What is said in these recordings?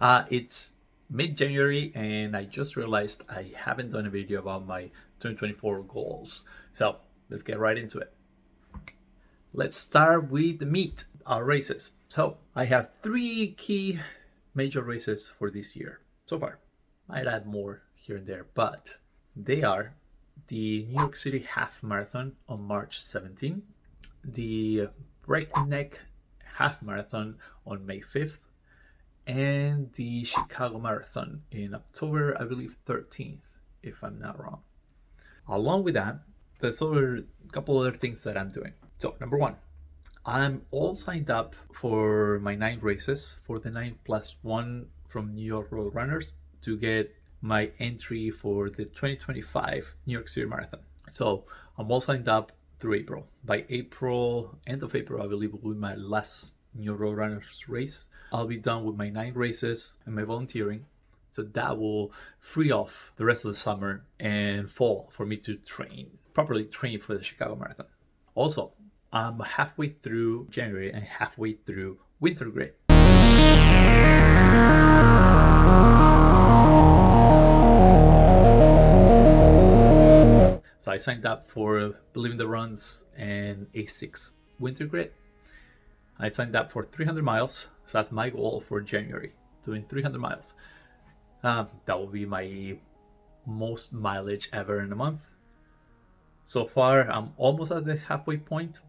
It's mid-January and I just realized I haven't done a video about my 2024 goals. So let's get right into it. Let's start with the meat, our races. So I have 3 key major races for this year so far. I'd add more here and there, but they are the New York City Half Marathon on March 17, the Breakneck Half Marathon on May 5th, and the Chicago Marathon in October, I believe 13th, if I'm not wrong. Along with that, there's a couple other things that I'm doing. So number 1, I'm all signed up for my 9 races, for the 9+1 from New York Road Runners, to get my entry for the 2025 New York City Marathon. So I'm all signed up through April. By April, end of April, I believe will be my last New York Road Runners race. I'll be done with my 9 races and my volunteering. So that will free off the rest of the summer and fall for me to properly train for the Chicago Marathon. Also, I'm halfway through January and halfway through Winter Grid. So I signed up for Believe in the Runs and A6 Winter Grid. I signed up for 300 miles. So that's my goal for January, doing 300 miles. That will be my most mileage ever in a month. So far, I'm almost at the halfway point.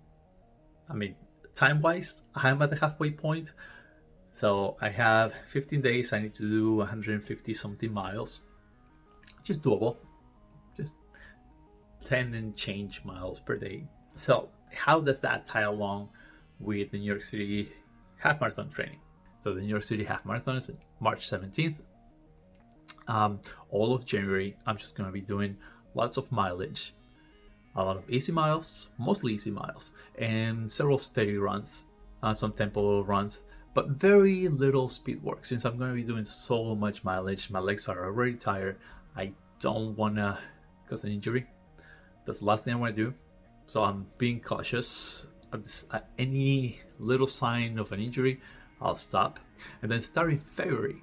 I mean, time-wise, I'm at the halfway point. So I have 15 days. I need to do 150 something miles, which is doable. Just 10 and change miles per day. So how does that tie along with the New York City Half Marathon training? So the New York City Half Marathon is March 17th. All of January, I'm just going to be doing lots of mileage, a lot of easy miles, mostly easy miles, and several steady runs, some tempo runs, but very little speed work. Since I'm going to be doing so much mileage, my legs are already tired. I don't want to cause an injury. That's the last thing I want to do. So I'm being cautious. At any little sign of an injury, I'll stop. And then starting February,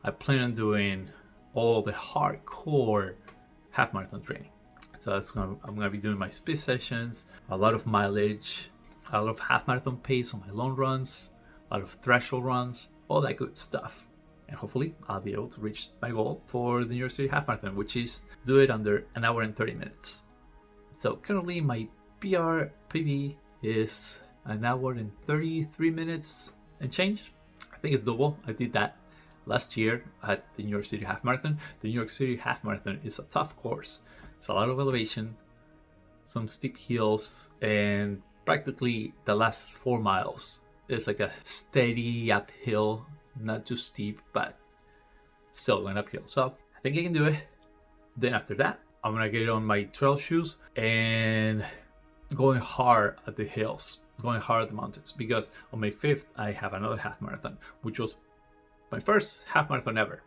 I plan on doing all the hardcore half marathon training. So I'm going to be doing my speed sessions, a lot of mileage, a lot of half marathon pace on my long runs, a lot of threshold runs, all that good stuff. And hopefully I'll be able to reach my goal for the New York City Half Marathon, which is do it under an hour and 30 minutes. So currently my PB is an hour and 33 minutes and change. I think it's doable. I did that last year at the New York City Half Marathon. The New York City Half Marathon is a tough course. It's a lot of elevation, some steep hills, and practically the last 4 miles is like a steady uphill, not too steep, but still going uphill. So I think I can do it. Then after that, I'm gonna get on my trail shoes and going hard at the hills, going hard at the mountains, because on May 5th, I have another half marathon, which was my first half marathon ever.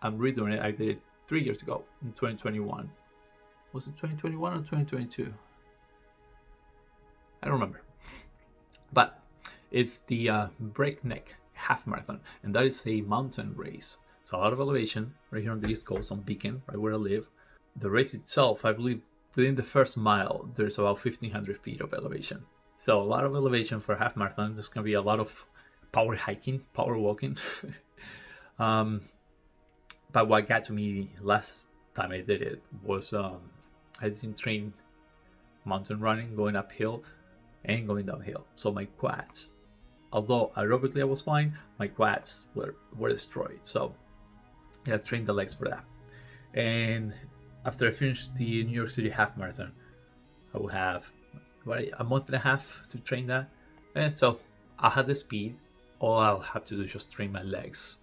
I'm redoing it. I did it 3 years ago in 2021. Was it 2021 or 2022? I don't remember. But it's the Breakneck Half Marathon, and that is a mountain race. It's a lot of elevation right here on the East Coast, on Beacon, right where I live. The race itself, I believe, within the first mile, there's about 1,500 feet of elevation. So a lot of elevation for a half marathon. There's going to be a lot of power hiking, power walking. But what got to me last time I did it was I didn't train mountain running, going uphill and going downhill. So my quads, although aerobically I was fine, my quads were destroyed. So I trained the legs for that. And after I finished the New York City Half Marathon, I will have a month and a half to train that. And so I'll have the speed. All I'll have to do is just train my legs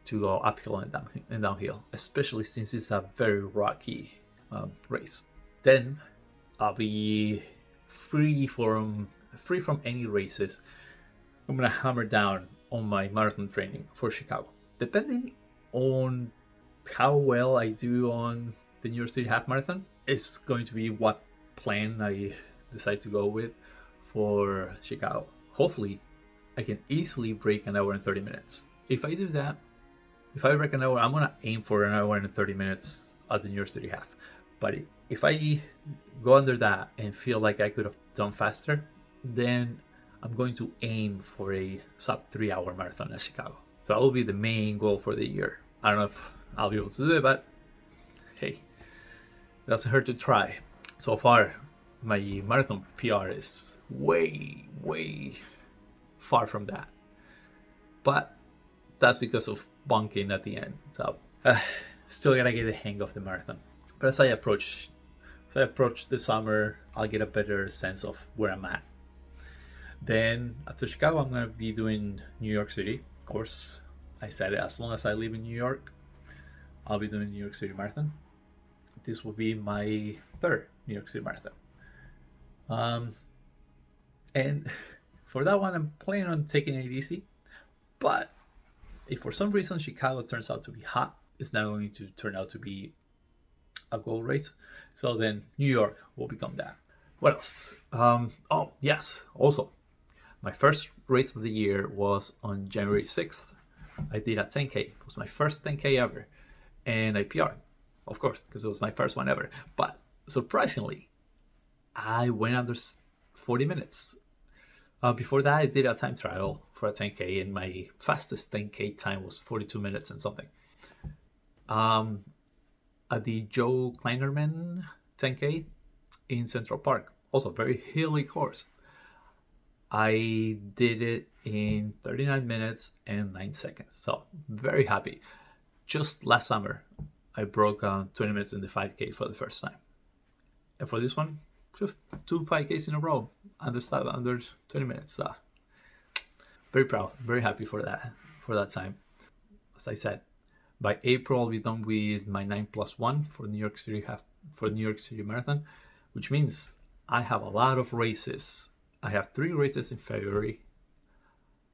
to go uphill and downhill, especially since it's a very rocky race. Then I'll be free from any races. I'm gonna hammer down on my marathon training for Chicago. Depending on how well I do on the New York City Half Marathon, it's going to be what plan I decide to go with for Chicago. Hopefully, I can easily break an hour and 30 minutes. If I do that, if I reckon I'm gonna aim for an hour and 30 minutes at the New York City half. But if I go under that and feel like I could have done faster, then I'm going to aim for a sub 3-hour marathon at Chicago. So that will be the main goal for the year. I don't know if I'll be able to do it, but hey, doesn't hurt to try. So far, my marathon PR is way, way far from that. But that's because of bunking at the end. So still gotta get the hang of the marathon. But as I approach the summer, I'll get a better sense of where I'm at. Then after Chicago, I'm gonna be doing New York City. Of course, I said it, as long as I live in New York, I'll be doing New York City Marathon. This will be my third New York City Marathon. And for that one, I'm planning on taking it easy. But if for some reason Chicago turns out to be hot, it's not going to turn out to be a goal race. So then New York will become that. What else? Oh, yes. Also, my first race of the year was on January 6th. I did a 10K. It was my first 10K ever. And I PR'd, of course, because it was my first one ever. But surprisingly, I went under 40 minutes. Before that, I did a time trial for a 10K, and my fastest 10K time was 42 minutes and something. At the Joe Kleinerman 10K in Central Park, also a very hilly course, I did it in 39 minutes and 9 seconds. So very happy. Just last summer, I broke 20 minutes in the 5K for the first time. And for this one, just 2 5Ks in a row under 20 minutes. Very proud, very happy for that time. As I said, by April I'll be done with my 9+1 for New York City Marathon, which means I have a lot of races. I have 3 races in February.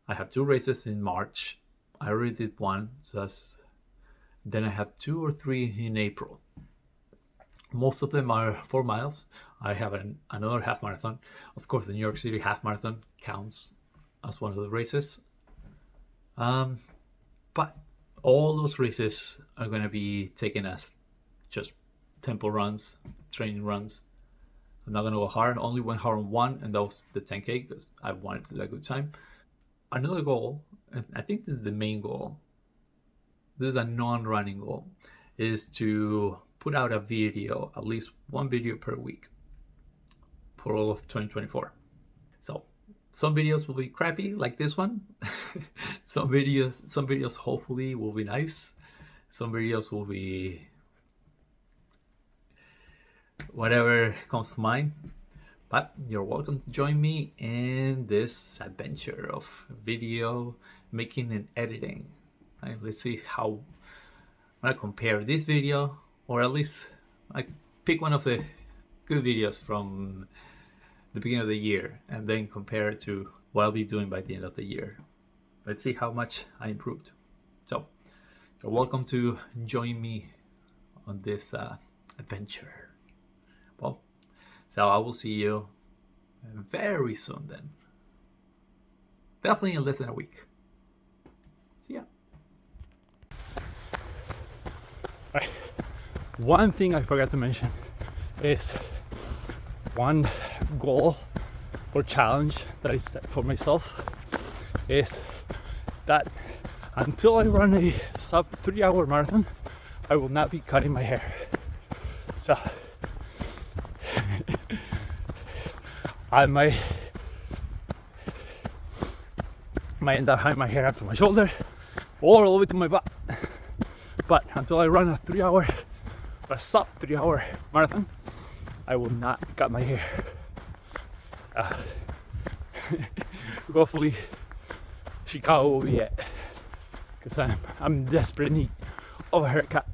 I have 2 races in March. I already did one, so then I have 2 or 3 in April. Most of them are 4 miles. I have another half marathon. Of course, the New York City half marathon counts as one of the races. But all those races are going to be taken as just tempo runs, training runs. I'm not going to go hard. I only went hard on one, and that was the 10K because I wanted to do a good time. Another goal, and I think this is the main goal, this is a non-running goal, is to put out a video, at least one video per week for all of 2024. So some videos will be crappy like this one. some videos hopefully will be nice. Some videos will be whatever comes to mind. But you're welcome to join me in this adventure of video making and editing. Right, let's see how I'm gonna compare this video, or at least I pick one of the good videos from the beginning of the year and then compare it to what I'll be doing by the end of the year. Let's see how much I improved. So you're welcome to join me on this adventure. Well, so I will see you very soon then. Definitely in less than a week. See ya. Right. One thing I forgot to mention is one goal or challenge that I set for myself is that until I run a sub 3-hour marathon, I will not be cutting my hair. So I might end up having my hair up to my shoulder or all the way to my butt. But until I run a sub 3-hour marathon, I will not cut my hair. Hopefully Chicago will be it, because I'm in desperate need of a haircut.